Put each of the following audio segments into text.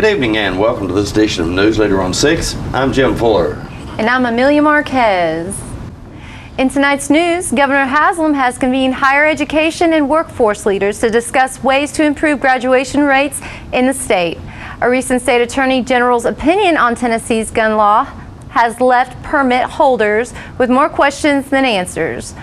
evening and welcome to this edition of Newsleader on 6. I'm Jim Fuller. And I'm Amelia Marquez. In tonight's news, Governor Haslam has convened higher education and workforce leaders to discuss ways to improve graduation rates in the state. A recent state attorney general's opinion on Tennessee's gun law has left permit holders with more questions than answers.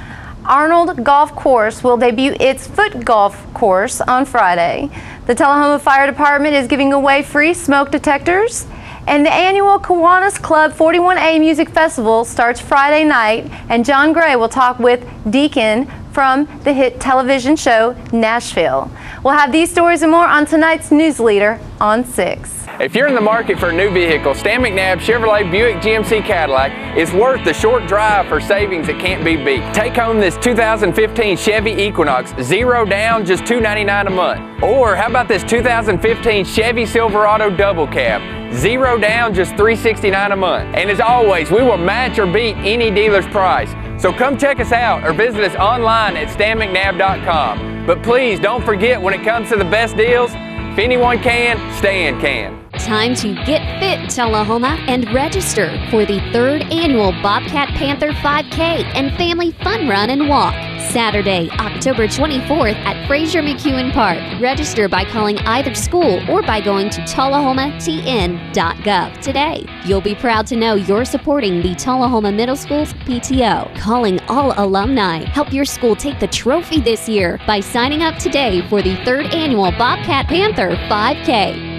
Arnold Golf Course will debut its foot golf course on Friday. The Tullahoma Fire Department is giving away free smoke detectors. And the annual Kiwanis Club 41A Music Festival starts Friday night, and John Gray will talk with Deacon from the hit television show Nashville. We'll have these stories and more on tonight's Newsleader on 6. If you're in the market for a new vehicle, Stan McNabb Chevrolet Buick GMC Cadillac is worth the short drive for savings that can't be beat. Take home this 2015 Chevy Equinox, 0 down, just $299 a month. Or how about this 2015 Chevy Silverado Double Cab, 0 down, just $369 a month. And as always, we will match or beat any dealer's price. So come check us out or visit us online at stanmcnabb.com. But please don't forget, when it comes to the best deals, if anyone can, Stan can. Time to get fit, Tullahoma, and register for the 3rd annual Bobcat Panther 5K and Family Fun Run and Walk, Saturday, October 24th at Fraser McEwen Park. Register by calling either school or by going to tullahomatn.gov today. You'll be proud to know you're supporting the Tullahoma Middle School's PTO. Calling all alumni. Help your school take the trophy this year by signing up today for the 3rd annual Bobcat Panther 5K.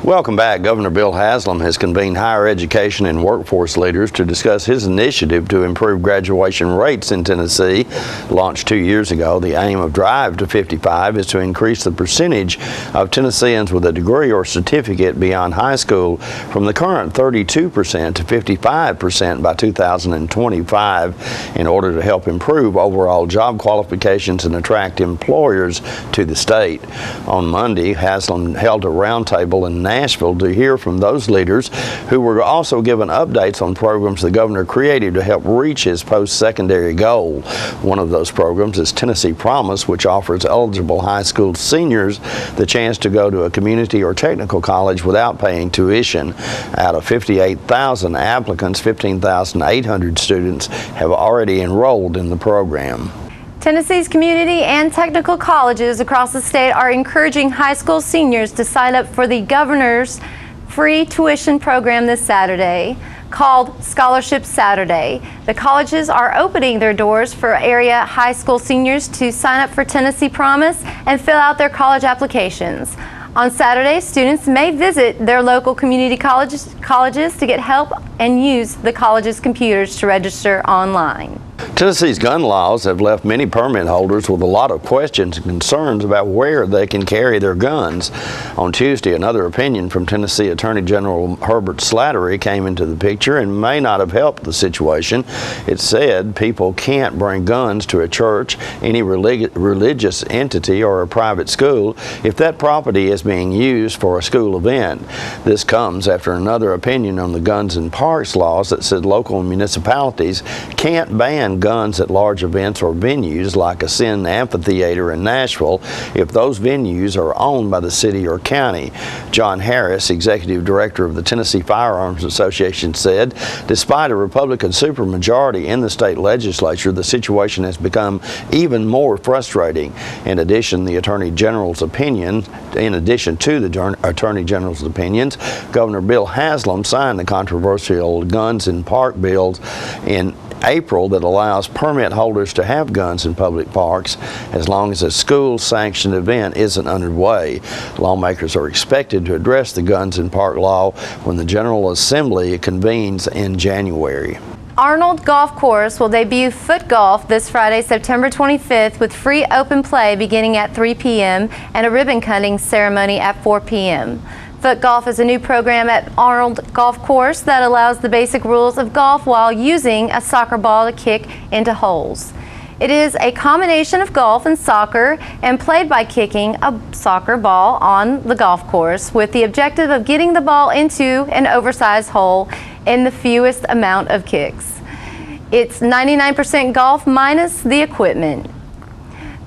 Welcome back. Governor Bill Haslam has convened higher education and workforce leaders to discuss his initiative to improve graduation rates in Tennessee. Launched 2 years ago, the aim of Drive to 55 is to increase the percentage of Tennesseans with a degree or certificate beyond high school from the current 32% to 55% by 2025 in order to help improve overall job qualifications and attract employers to the state. On Monday, Haslam held a roundtable in Nashville to hear from those leaders who were also given updates on programs the governor created to help reach his post-secondary goal. One of those programs is Tennessee Promise, which offers eligible high school seniors the chance to go to a community or technical college without paying tuition. Out of 58,000 applicants, 15,800 students have already enrolled in the program. Tennessee's community and technical colleges across the state are encouraging high school seniors to sign up for the governor's free tuition program this Saturday, called Scholarship Saturday. The colleges are opening their doors for area high school seniors to sign up for Tennessee Promise and fill out their college applications. On Saturday, students may visit their local community colleges to get help and use the college's computers to register online. Tennessee's gun laws have left many permit holders with a lot of questions and concerns about where they can carry their guns. On Tuesday, another opinion from Tennessee Attorney General Herbert Slattery came into the picture and may not have helped the situation. It said people can't bring guns to a church, any religious entity, or a private school if that property is being used for a school event. This comes after another opinion on the Guns in Parks laws that said local municipalities can't ban guns at large events or venues like a Sin Amphitheater in Nashville if those venues are owned by the city or county. John Harris, executive director of the Tennessee Firearms Association, said despite a Republican supermajority in the state legislature, the situation has become even more frustrating. In addition to the Attorney General's opinions, Governor Bill Haslam signed the controversial Guns in Park bills in April that allows permit holders to have guns in public parks as long as a school-sanctioned event isn't underway. Lawmakers are expected to address the Guns in Park law when the General Assembly convenes in January. Arnold Golf Course will debut foot golf this Friday, September 25th, with free open play beginning at 3 p.m. and a ribbon cutting ceremony at 4 p.m. Foot golf is a new program at Arnold Golf Course that allows the basic rules of golf while using a soccer ball to kick into holes. It is a combination of golf and soccer and played by kicking a soccer ball on the golf course with the objective of getting the ball into an oversized hole in the fewest amount of kicks. It's 99% golf minus the equipment.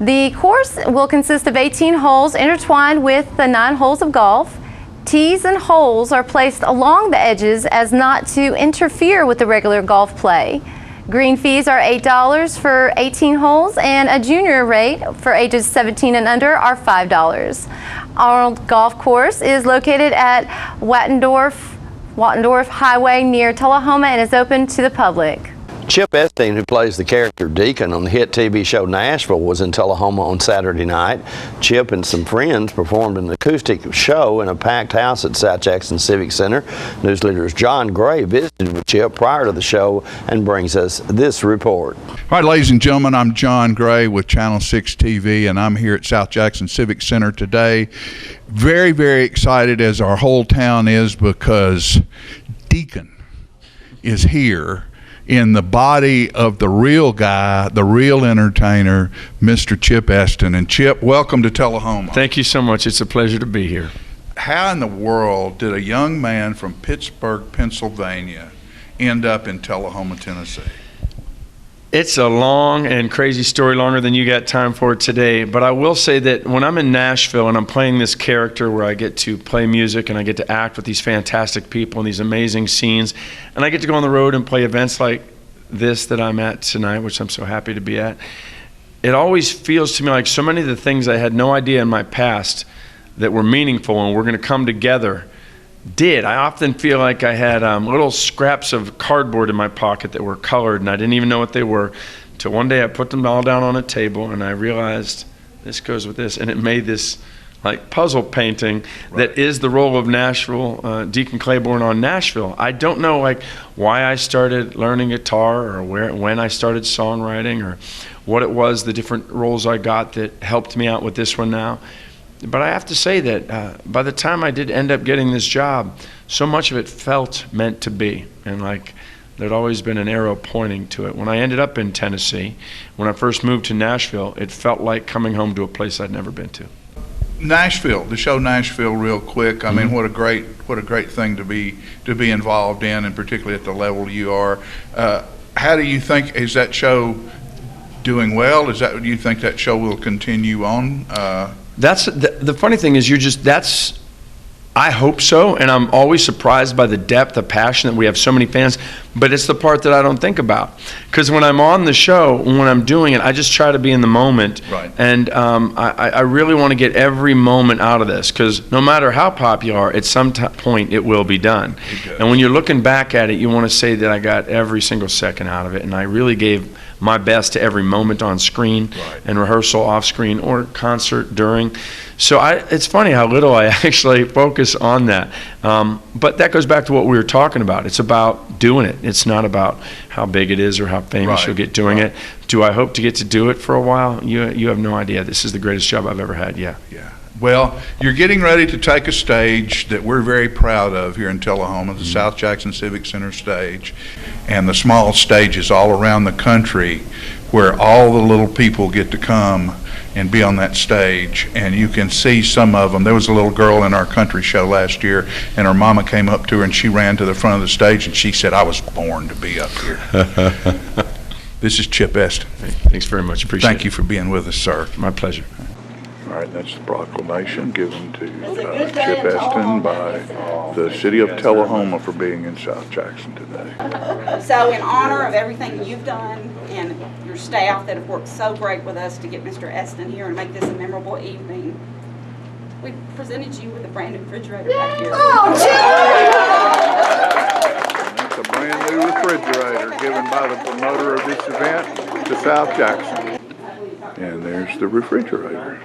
The course will consist of 18 holes intertwined with the 9 holes of golf. Tees and holes are placed along the edges as not to interfere with the regular golf play. Green fees are $8 for 18 holes, and a junior rate for ages 17 and under are $5. Arnold Golf Course is located at Wattendorf Highway near Tullahoma and is open to the public. Chip Epstein, who plays the character Deacon on the hit TV show Nashville, was in Tullahoma on Saturday night. Chip and some friends performed an acoustic show in a packed house at South Jackson Civic Center. Newsleader's John Gray visited with Chip prior to the show and brings us this report. All right, ladies and gentlemen, I'm John Gray with Channel 6 TV, and I'm here at South Jackson Civic Center today. Very, very excited, as our whole town is, because Deacon is here in the body of the real guy, the real entertainer, Mr. Chip Epstein. And Chip, welcome to Tullahoma. Thank you so much. It's a pleasure to be here. How in the world did a young man from Pittsburgh, Pennsylvania, end up in Tullahoma, Tennessee? It's a long and crazy story, longer than you got time for today. But I will say that when I'm in Nashville and I'm playing this character where I get to play music and I get to act with these fantastic people and these amazing scenes, and I get to go on the road and play events like this that I'm at tonight, which I'm so happy to be at, it always feels to me like so many of the things I had no idea in my past that were meaningful and were going to come together did. I often feel like I had little scraps of cardboard in my pocket that were colored, and I didn't even know what they were, till one day I put them all down on a table and I realized this goes with this, and it made this like puzzle painting that is the role of Nashville, Deacon Claiborne on Nashville. I don't know like why I started learning guitar or when I started songwriting or what it was, the different roles I got that helped me out with this one now. But I have to say that by the time I did end up getting this job, so much of it felt meant to be. And like there'd always been an arrow pointing to it. When I ended up in Tennessee, when I first moved to Nashville, it felt like coming home to a place I'd never been to. Nashville, the show Nashville, real quick. I mean, what a great thing to be involved in, and particularly at the level you are. How do you think, is that show doing well? Do you think that show will continue on? That's the funny thing is I hope so, and I'm always surprised by the depth of passion that we have so many fans, but it's the part that I don't think about. Because when I'm on the show, when I'm doing it, I just try to be in the moment. Right. And I really want to get every moment out of this, because no matter how popular you are, at some point it will be done. And when you're looking back at it, you want to say that I got every single second out of it, and I really gave my best to every moment on screen, right, and rehearsal off screen or concert during. So it's funny how little I actually focus on that. But that goes back to what we were talking about. It's about doing it. It's not about how big it is or how famous Right, you'll get doing right. it. Do I hope to get to do it for a while? You have no idea. This is the greatest job I've ever had, yeah. Yeah. Well, you're getting ready to take a stage that we're very proud of here in Tullahoma, the South Jackson Civic Center stage, and the small stages all around the country where all the little people get to come and be on that stage, and you can see some of them. There was a little girl in our country show last year, and her mama came up to her and she ran to the front of the stage and she said, "I was born to be up here." This is Chip Epstein. Thanks very much. Appreciate it. Thank you for being with us, sir. My pleasure. All right, that's the proclamation given to Chip Epstein by the city of Tullahoma for being in South Jackson today. So in honor of everything that you've done and your staff that have worked so great with us to get Mr. Epstein here and make this a memorable evening, we presented you with a brand new refrigerator back here. It's a brand new refrigerator given by the promoter of this event to South Jackson. And there's the refrigerator.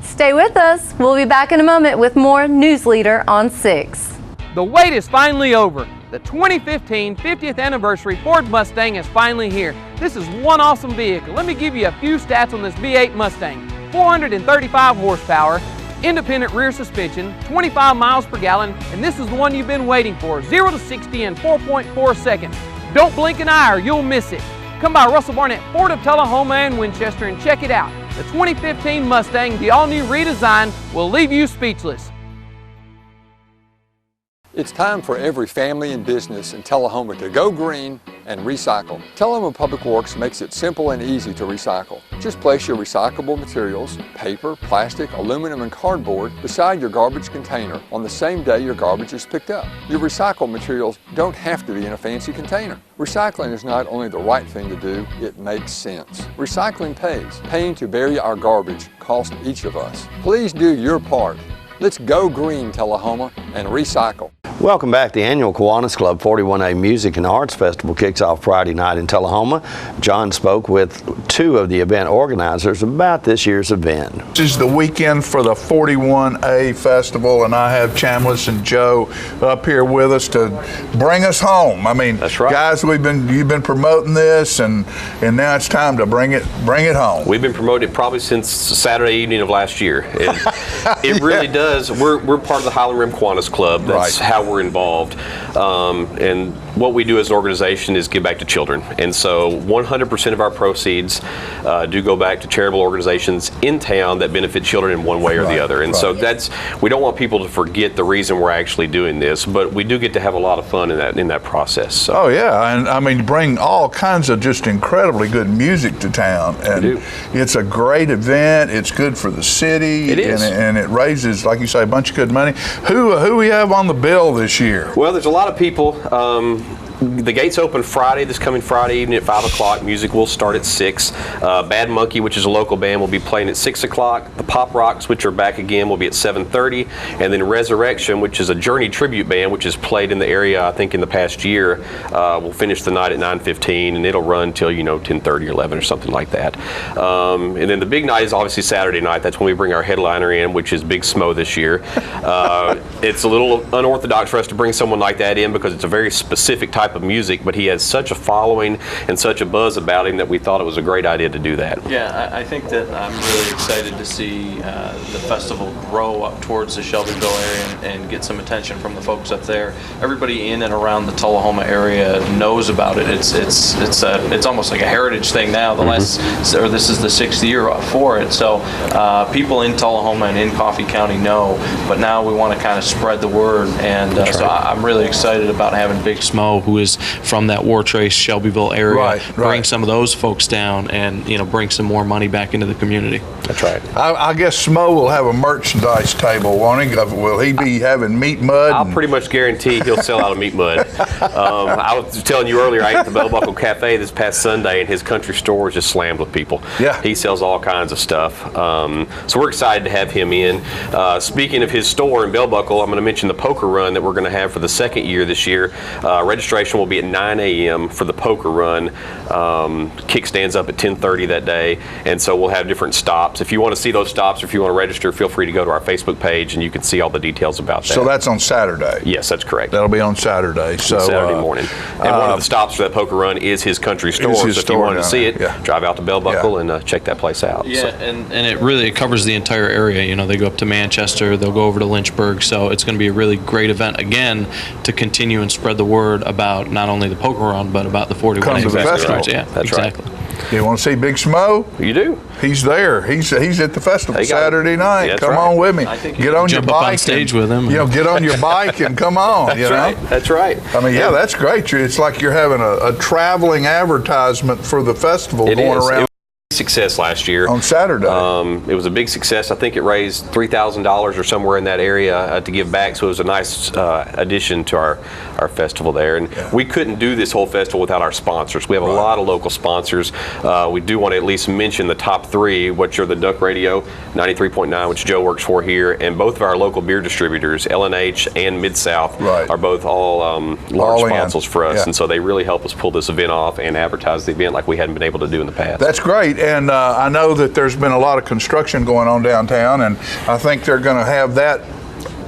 Stay with us. We'll be back in a moment with more Newsleader on 6. The wait is finally over. The 2015 50th anniversary Ford Mustang is finally here. This is one awesome vehicle. Let me give you a few stats on this V8 Mustang. 435 horsepower, independent rear suspension, 25 miles per gallon, and this is the one you've been waiting for. 0 to 60 in 4.4 seconds. Don't blink an eye or you'll miss it. Come by Russell Barnett Ford of Tullahoma and Winchester and check it out. The 2015 Mustang, the all-new redesign, will leave you speechless. It's time for every family and business in Tullahoma to go green and recycle. Tullahoma Public Works makes it simple and easy to recycle. Just place your recyclable materials, paper, plastic, aluminum, and cardboard beside your garbage container on the same day your garbage is picked up. Your recycled materials don't have to be in a fancy container. Recycling is not only the right thing to do, it makes sense. Recycling pays. Paying to bury our garbage costs each of us. Please do your part. Let's go green, Tullahoma, and recycle. Welcome back. The annual Kiwanis Club 41A Music and Arts Festival kicks off Friday night in Tullahoma. John spoke with two of the event organizers about this year's event. This is the weekend for the 41A Festival, and I have Chambliss and Joe up here with us to bring us home. I mean, that's right. Guys, you've been promoting this, and now it's time to bring it home. We've been promoting it probably since Saturday evening of last year. It really does. We're part of the Highland Rim Kiwanis Club. That's right. How we're involved, and what we do as an organization is give back to children, and so 100% of our proceeds do go back to charitable organizations in town that benefit children in one way or the other, and so we don't want people to forget the reason we're actually doing this, but we do get to have a lot of fun in that process. So. Oh yeah, and I mean, bring all kinds of just incredibly good music to town, and it's a great event. It's good for the city. It is, and it raises, like you say, a bunch of good money. Who we have on the bill this year? Well, there's a lot of people. The gates open this coming Friday evening at 5 o'clock. Music will start at 6. Bad Monkey, which is a local band, will be playing at 6 o'clock. The Pop Rocks, which are back again, will be at 7:30. And then Resurrection, which is a Journey tribute band, which has played in the area, I think, in the past year, will finish the night at 9:15, and it'll run till, 10:30 or 11 or something like that. And then the big night is obviously Saturday night. That's when we bring our headliner in, which is Big Smo this year. It's a little unorthodox for us to bring someone like that in because it's a very specific type of music, but he has such a following and such a buzz about him that we thought it was a great idea to do that. Yeah, I think that I'm really excited to see the festival grow up towards the Shelbyville area and get some attention from the folks up there. Everybody in and around the Tullahoma area knows about it. It's almost like a heritage thing now. This is the 6th year for it. So people in Tullahoma and in Coffee County know, but now we want to kind of spread the word, and so I'm really excited about having Big Smo, who is from that War Trace Shelbyville area, bring some of those folks down and bring some more money back into the community. That's right. I guess Smo will have a merchandise table, won't he? Will he be having meat mud? I'll pretty much guarantee he'll sell out of meat mud. I was telling you earlier, I ate at the Bell Buckle Cafe this past Sunday, and his country store is just slammed with people. Yeah. He sells all kinds of stuff. So we're excited to have him in. Speaking of his store in Bell Buckle, I'm going to mention the poker run that we're going to have for the 2nd year this year. Registration will be at 9 a.m. for the poker run. Kickstands up at 10:30 that day, and so we'll have different stops. If you want to see those stops, or if you want to register, feel free to go to our Facebook page, and you can see all the details about that. So that's on Saturday? Yes, that's correct. That'll be on Saturday. So Saturday morning. And one of the stops for that poker run is his country store. So if you wanted to see it, drive out to Bell Buckle and check that place out. Yeah, and it covers the entire area. They go up to Manchester, they'll go over to Lynchburg, so it's going to be a really great event again to continue and spread the word about not only the poker run, but about the 41. Come to the festival. Yeah, that's exactly. Right. You want to see Big Smo? You do. He's there. He's at the festival Saturday night. Yeah, come on with me. Get on your bike. Jump up on stage with him. Get on your bike and come on. That's right. That's right. I mean, that's great. It's like you're having a traveling advertisement for the festival going around. Success last year on Saturday. It was a big success. I think it raised $3,000 or somewhere in that area to give back. So it was a nice addition to our festival there. And we couldn't do this whole festival without our sponsors. We have a lot of local sponsors. We do want to at least mention the top 3, which are the Duck Radio 93.9, which Joe works for here, and both of our local beer distributors, L&H and Mid-South, are both all large sponsors for us. And so they really help us pull this event off and advertise the event like we hadn't been able to do in the past. That's great. And I know that there's been a lot of construction going on downtown, and I think they're going to have that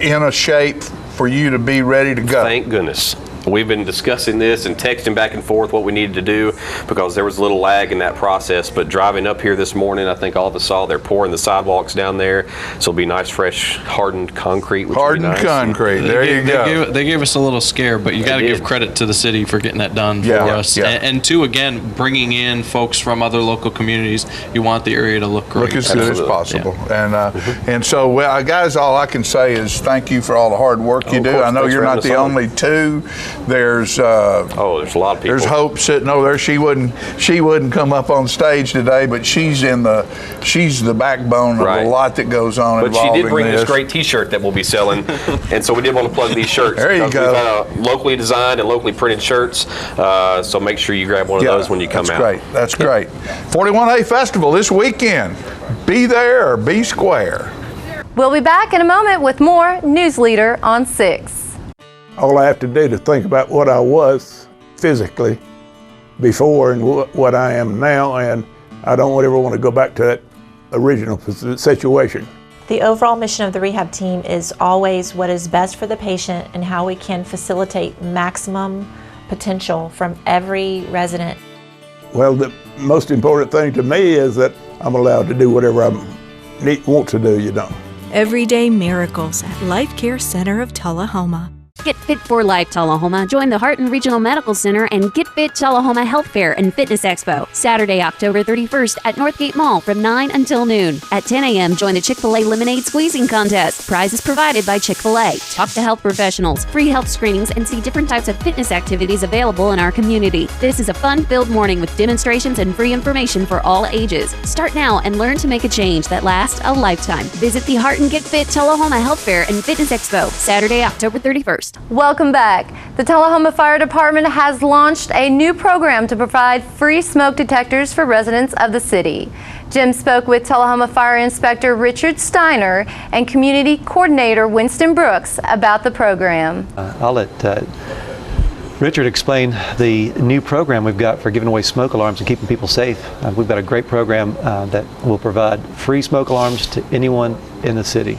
in a shape for you to be ready to go. Thank goodness. We've been discussing this and texting back and forth what we needed to do because there was a little lag in that process. But driving up here this morning, I think all of us saw they're pouring the sidewalks down there. So it'll be nice, fresh, hardened concrete. Which Hardened will be nice. concrete. There you go. They gave us a little scare, but you got to give credit to the city for getting that done for us. Yeah. And two, again, bringing in folks from other local communities. You want the area to look great. Look as good as possible. And so, well, guys, all I can say is thank you for all the hard work you do. I know you're not the only two. There's there's a lot of people. There's Hope sitting over there. She wouldn't come up on stage today, but she's the backbone of a lot that goes on. But she did bring this great T-shirt that we'll be selling, and so we did want to plug these shirts. There you go. We've locally designed and locally printed shirts, so make sure you grab one of those when you come out. That's great. 41A Festival this weekend. Be there or be square. We'll be back in a moment with more Newsleader on 6. All I have to do to think about what I was physically before and what I am now, and I don't ever want to go back to that original situation. The overall mission of the rehab team is always what is best for the patient and how we can facilitate maximum potential from every resident. Well, the most important thing to me is that I'm allowed to do whatever I want to do, Everyday miracles at Life Care Center of Tullahoma. Get Fit for Life Tullahoma. Join the Hart Regional Medical Center and Get Fit Tullahoma Health Fair and Fitness Expo, Saturday, October 31st at Northgate Mall from 9 until noon. At 10 a.m., join the Chick-fil-A Lemonade Squeezing Contest. Prizes provided by Chick-fil-A. Talk to health professionals, free health screenings, and see different types of fitness activities available in our community. This is a fun-filled morning with demonstrations and free information for all ages. Start now and learn to make a change that lasts a lifetime. Visit the Hart and Get Fit Tullahoma Health Fair and Fitness Expo, Saturday, October 31st. Welcome back. The Tullahoma Fire Department has launched a new program to provide free smoke detectors for residents of the city. Jim spoke with Tullahoma Fire Inspector Richard Steiner and Community Coordinator Winston Brooks about the program. I'll let Richard explain the new program we've got for giving away smoke alarms and keeping people safe. We've got a great program that will provide free smoke alarms to anyone in the city.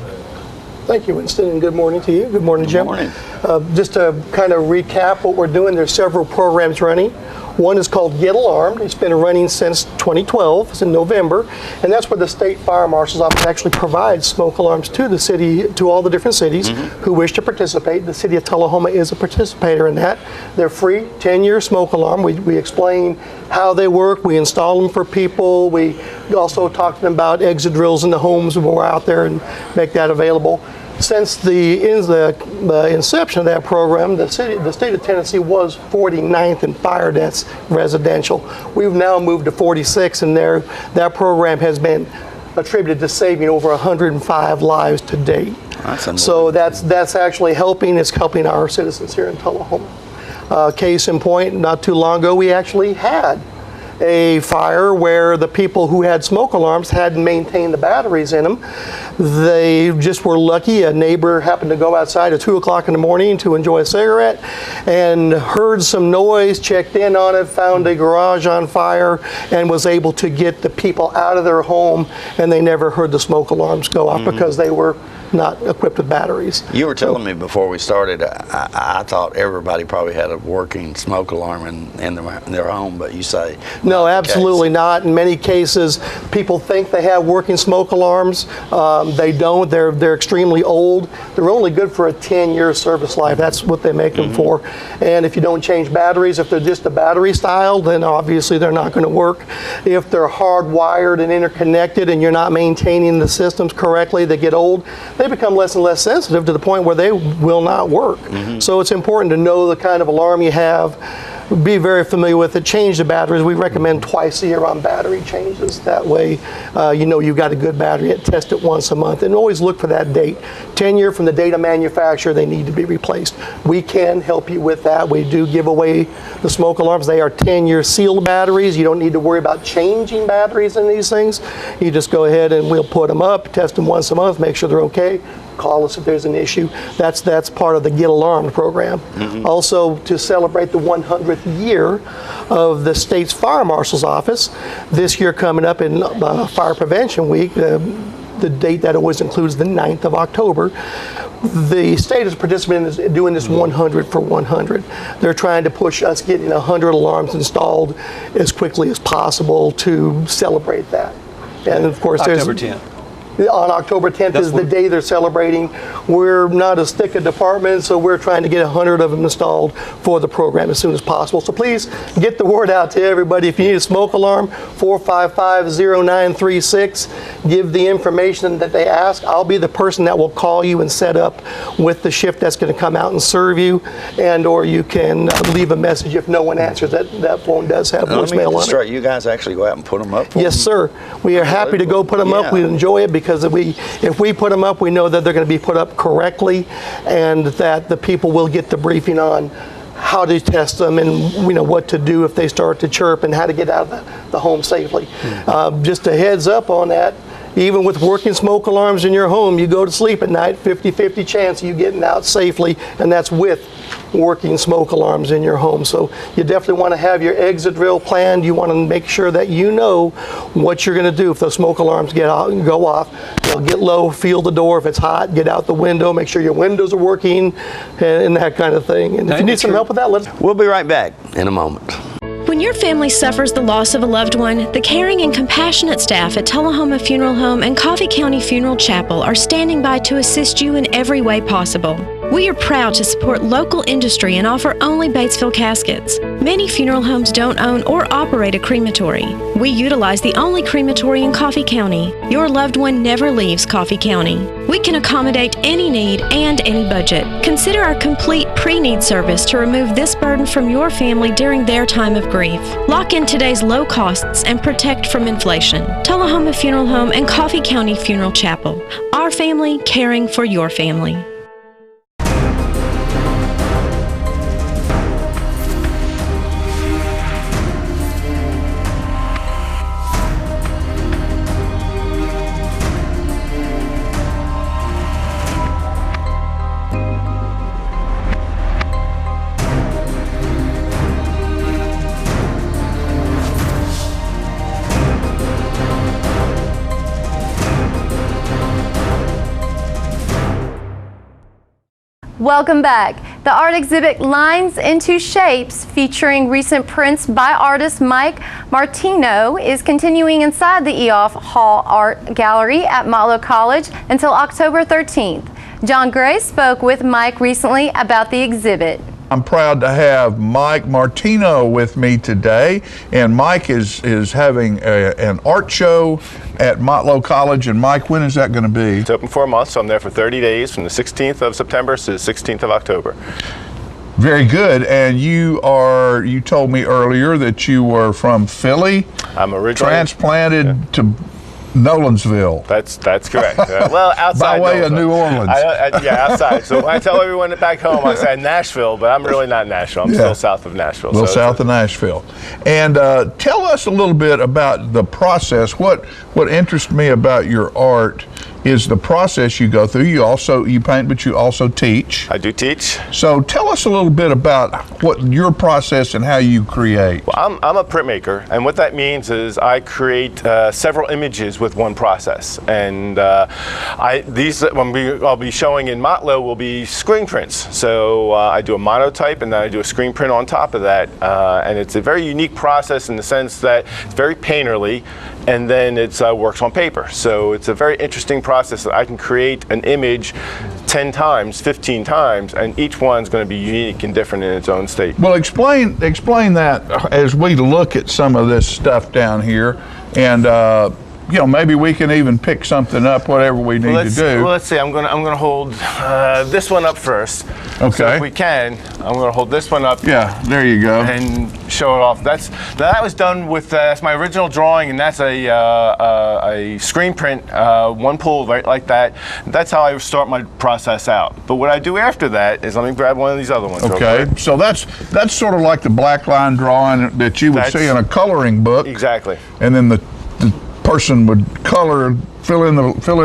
Thank you, Winston, and good morning to you. Good morning, Jim. Good morning. Just to kind of recap what we're doing, there's several programs running. One is called Get Alarmed. It's been running since 2012. It's in November, and that's where the State Fire Marshal's Office actually provides smoke alarms to the city, to all the different cities who wish to participate. The city of Tullahoma is a participator in that. They're free, 10-year smoke alarm. We explain how they work. We install them for people. We also talk to them about exit drills in the homes when we're out there and make that available. Since the inception of that program, the state of Tennessee was 49th in fire deaths residential. We've now moved to 46, and that program has been attributed to saving over 105 lives to date. So that's actually helping. It's helping our citizens here in Tullahoma. Case in point, not too long ago, we actually had a fire where the people who had smoke alarms hadn't maintained the batteries in them. They just were lucky. A neighbor happened to go outside at 2 o'clock in the morning to enjoy a cigarette and heard some noise, checked in on it, found a garage on fire, and was able to get the people out of their home, and they never heard the smoke alarms go off because they were not equipped with batteries. You were telling me before we started, I thought everybody probably had a working smoke alarm in their home, but you say no, absolutely not. In many cases, people think they have working smoke alarms. They don't. They're extremely old. They're only good for a 10-year service life. That's what they make them for. And if you don't change batteries, if they're just a battery style, then obviously they're not going to work. If they're hardwired and interconnected and you're not maintaining the systems correctly, they get old. They become less and less sensitive to the point where they will not work. So it's important to know the kind of alarm you have, be very familiar with it, change the batteries. We recommend twice a year on battery changes. That way you know you've got a good battery. Test it once a month and always look for that date. 10-year from the date of manufacture, they need to be replaced. We can help you with that. We do give away the smoke alarms. They are 10-year sealed batteries. You don't need to worry about changing batteries in these things. You just go ahead and we'll put them up, test them once a month, make sure they're okay. Call us if there's an issue. That's part of the Get Alarmed program. Also, to celebrate the 100th year of the state's Fire Marshal's Office, this year coming up in Fire Prevention Week, the date that always includes the 9th of October, The state is participating in doing this 100 for 100. They're trying to push us getting 100 alarms installed as quickly as possible to celebrate that. And of course, October 10th. On October 10th is the day they're celebrating. We're not as thick a department, so we're trying to get 100 of them installed for the program as soon as possible. So please get the word out to everybody. If you need a smoke alarm, 455-0936. Give the information that they ask. I'll be the person that will call you and set up with the shift that's going to come out and serve you, and or you can leave a message if no one answers. That phone does have voicemail on it. Straight, you guys actually go out and put them up for Yes, sir. We are happy to go put them up. We enjoy it because if we put them up, we know that they're going to be put up correctly, and that the people will get the briefing on how to test them and what to do if they start to chirp and how to get out of the home safely. Just a heads up on that. Even with working smoke alarms in your home, you go to sleep at night, 50-50 chance of you getting out safely, and that's with working smoke alarms in your home. So you definitely want to have your exit drill planned. You want to make sure that you know what you're going to do if those smoke alarms go off. Get low, feel the door. If it's hot, get out the window, make sure your windows are working, and that kind of thing. And if you need some help with that, We'll be right back in a moment. When your family suffers the loss of a loved one, the caring and compassionate staff at Tullahoma Funeral Home and Coffee County Funeral Chapel are standing by to assist you in every way possible. We are proud to support local industry and offer only Batesville caskets. Many funeral homes don't own or operate a crematory. We utilize the only crematory in Coffee County. Your loved one never leaves Coffee County. We can accommodate any need and any budget. Consider our complete pre-need service to remove this burden from your family during their time of grief. Lock in today's low costs and protect from inflation. Tullahoma Funeral Home and Coffee County Funeral Chapel. Our family caring for your family. Welcome back. The art exhibit Lines into Shapes, featuring recent prints by artist Mike Martino, is continuing inside the Eoff Hall Art Gallery at Motlow College until October 13th. John Gray spoke with Mike recently about the exhibit. I'm proud to have Mike Martino with me today, and Mike is having an art show at Motlow College. And Mike, when is that going to be? It's open for a month, so I'm there for 30 days from the 16th of September to the 16th of October. Very good. And you told me earlier that you were from Philly. I'm originally transplanted to Nolensville. That's correct. Well, outside. By way of New Orleans. Yeah, outside. So when I tell everyone back home, I say Nashville, but I'm really not Nashville. I'm still south of Nashville. A little south of Nashville. And tell us a little bit about the process. What interests me about your art is the process you go through. You paint, but you also teach. I do teach. So tell us a little bit about what your process and how you create. Well, I'm a printmaker, and what that means is I create several images with one process. And I'll be showing in Motlow will be screen prints. So I do a monotype, and then I do a screen print on top of that. And it's a very unique process in the sense that it's very painterly, and then it works on paper. So it's a very interesting process that I can create an image 10 times, 15 times, and each one's going to be unique and different in its own state. Well, explain that as we look at some of this stuff down here, and maybe we can even pick something up, whatever we need to do. Well, let's see. I'm gonna hold this one up first. Okay. So if we can, I'm gonna hold this one up. Yeah, there you go. And show it off. That was done with that's my original drawing, and that's a screen print, one pull right like that. That's how I start my process out. But what I do after that is let me grab one of these other ones. Okay. So that's sort of like the black line drawing that you would see in a coloring book. Exactly. And then the person would color, fill in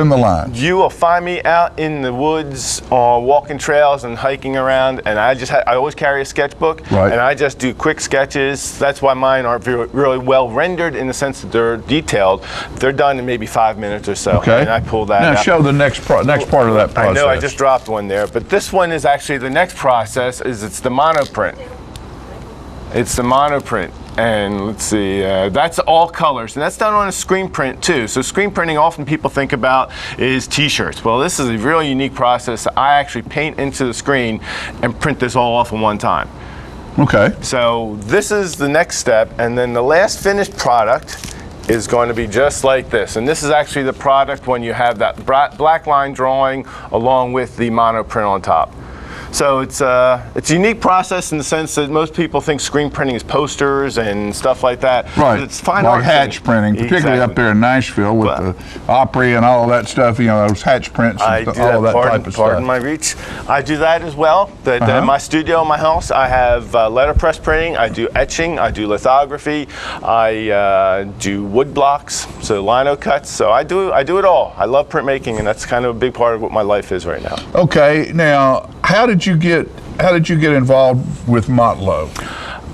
the lines? You will find me out in the woods on walking trails and hiking around, and I always carry a sketchbook, Right. and I just do quick sketches. That's why mine aren't really well rendered in the sense that they're detailed. They're done in maybe 5 minutes or so, Okay. and I pull that Now out. show the next part of that process. I know I just dropped one there, but this one is actually the next process. It's the monoprint. It's the monoprint. And let's see, that's all colors, and that's done on a screen print too. So screen printing, often people think about is t-shirts. Well, this is a really unique process. I actually paint into the screen and print this all off in one time. Okay. So this is the next step, and then the last finished product is going to be just like this. And this is actually the product when you have that black line drawing along with the monoprint on top. So it's a unique process in the sense that most people think screen printing is posters and stuff like that. Right. It's fine like art hatch printing, particularly up there in Nashville with the Opry and all of that stuff, you know, those hatch prints and all of that type of pardon stuff. my reach. I do that as well. In my studio in my house, I have letterpress printing, I do etching, I do lithography, I do wood blocks, so lino cuts. So I do it all. I love printmaking, and that's kind of a big part of what my life is right now. Okay, now how did you get involved with Motlow?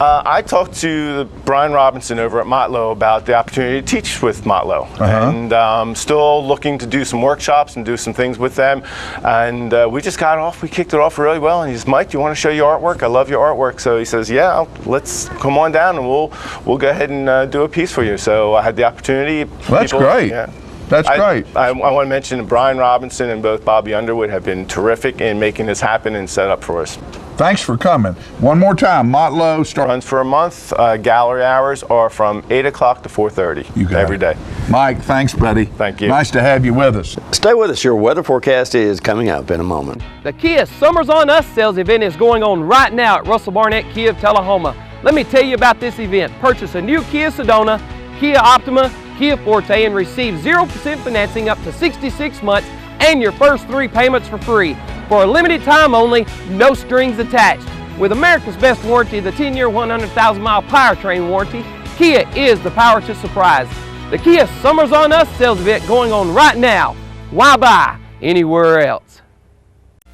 I talked to Brian Robinson over at Motlow about the opportunity to teach with Motlow, and I'm still looking to do some workshops and do some things with them. And we just we kicked it off really well. And he says, "Mike, do you want to show your artwork? I love your artwork." So he says, "Yeah, let's come on down and we'll go ahead and do a piece for you." So I had the opportunity. Well, that's great. Yeah. That's great. I want to mention Brian Robinson and both Bobby Underwood have been terrific in making this happen and set up for us. Thanks for coming. One more time, Motlow runs for a month. Gallery hours are from 8 o'clock to 4:30 every day. Mike, thanks, buddy. Thank you. Nice to have you with us. Stay with us. Your weather forecast is coming up in a moment. The Kia Summers on Us sales event is going on right now at Russell Barnett Kia of Tullahoma. Let me tell you about this event. Purchase a new Kia Sedona, Kia Optima, Kia Forte, and receive 0% financing up to 66 months and your first 3 payments for free. For a limited time only, no strings attached. With America's best warranty, the 10-year, 100,000-mile powertrain warranty, Kia is the power to surprise. The Kia Summers on Us sales event going on right now. Why buy anywhere else?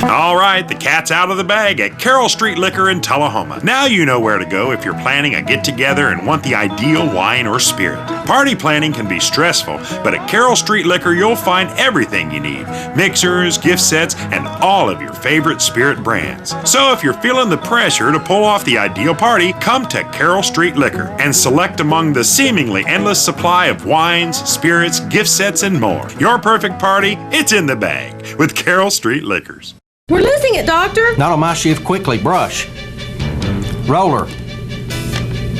All right, the cat's out of the bag at Carroll Street Liquor in Tullahoma. Now you know where to go if you're planning a get-together and want the ideal wine or spirit. Party planning can be stressful, but at Carroll Street Liquor you'll find everything you need. Mixers, gift sets, and all of your favorite spirit brands. So if you're feeling the pressure to pull off the ideal party, come to Carroll Street Liquor and select among the seemingly endless supply of wines, spirits, gift sets, and more. Your perfect party, it's in the bag with Carroll Street Liquors. We're losing it, Doctor. Not on my shift. Quickly, brush. Roller.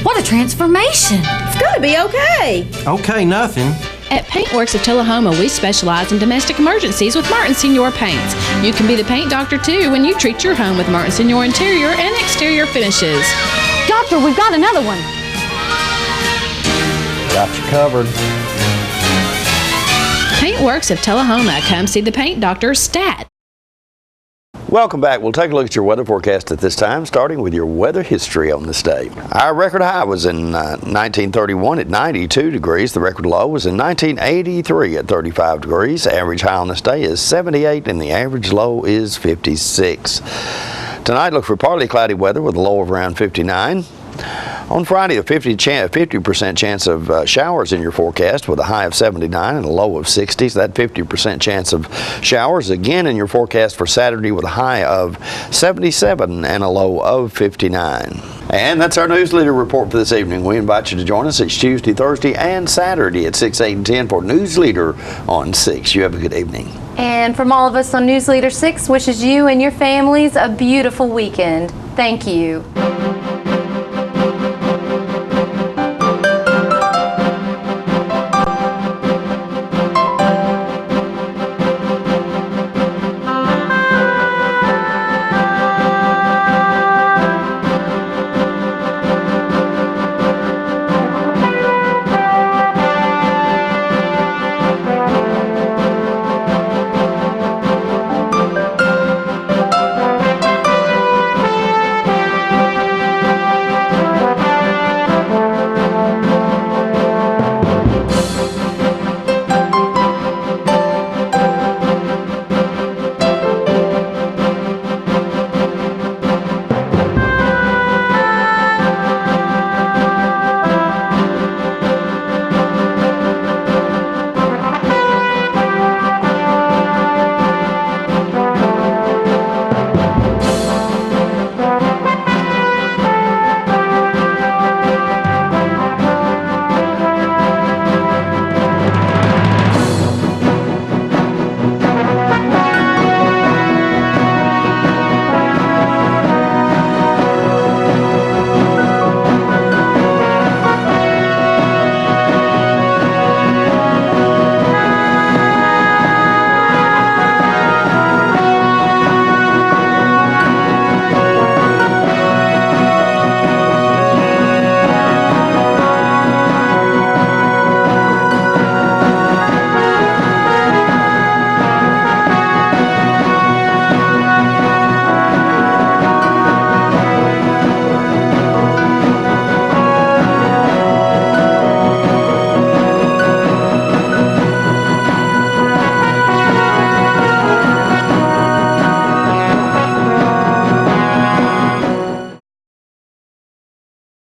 What a transformation. It's gonna be okay. Okay, nothing. At Paintworks of Tullahoma, we specialize in domestic emergencies with Martin Senior Paints. You can be the paint doctor too when you treat your home with Martin Senior interior and exterior finishes. Doctor, we've got another one. Got you covered. Paintworks of Tullahoma. Come see the paint doctor, Stat. Welcome back. We'll take a look at your weather forecast at this time, starting with your weather history on this day. Our record high was in 1931 at 92 degrees. The record low was in 1983 at 35 degrees. Average high on this day is 78 and the average low is 56. Tonight, look for partly cloudy weather with a low of around 59. On Friday, a 50% chance of showers in your forecast with a high of 79 and a low of 60. So that 50% chance of showers again in your forecast for Saturday with a high of 77 and a low of 59. And that's our Newsleader report for this evening. We invite you to join us each Tuesday, Thursday, and Saturday at 6, 8, and 10 for Newsleader on 6. You have a good evening. And from all of us on Newsleader 6, wishes you and your families a beautiful weekend. Thank you.